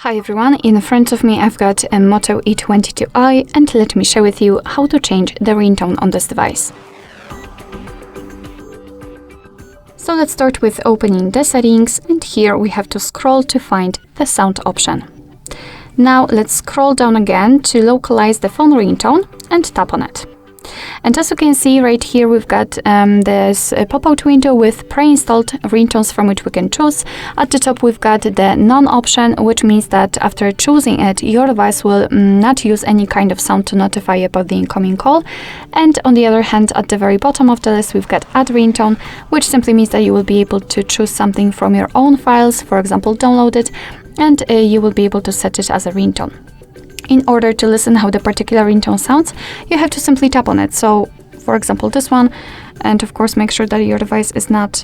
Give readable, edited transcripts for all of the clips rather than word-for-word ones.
Hi everyone, in front of me I've got a Moto E22i and let me share with you how to change the ringtone on this device. So let's start with opening the settings, and here we have to scroll to find the sound option. Now let's scroll down again to localize the phone ringtone and tap on it. And as you can see right here, we've got this pop-out window with pre-installed ringtones from which we can choose. At the top we've got the none option, which means that after choosing it, your device will not use any kind of sound to notify about the incoming call. And on the other hand, at the very bottom of the list, we've got add ringtone, which simply means that you will be able to choose something from your own files, for example download it, and you will be able to set it as a ringtone. In order to listen how the particular ringtone sounds, you have to simply tap on it. So, for example, this one, and of course make sure that your device is not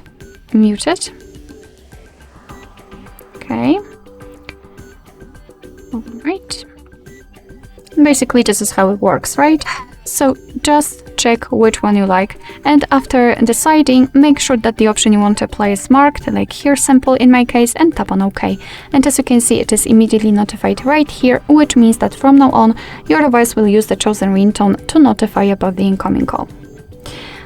muted. Okay. Alright. Basically, this is how it works, right? So just check which one you like, and after deciding, make sure that the option you want to apply is marked, like here simple in my case, and tap on OK. And as you can see, it is immediately notified right here, which means that from now on, your device will use the chosen ringtone to notify about the incoming call.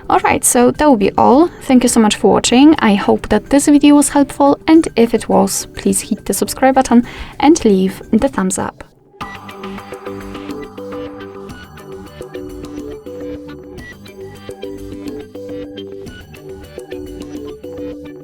Alright, so that will be all. Thank you so much for watching. I hope that this video was helpful, and if it was, please hit the subscribe button and leave the thumbs up.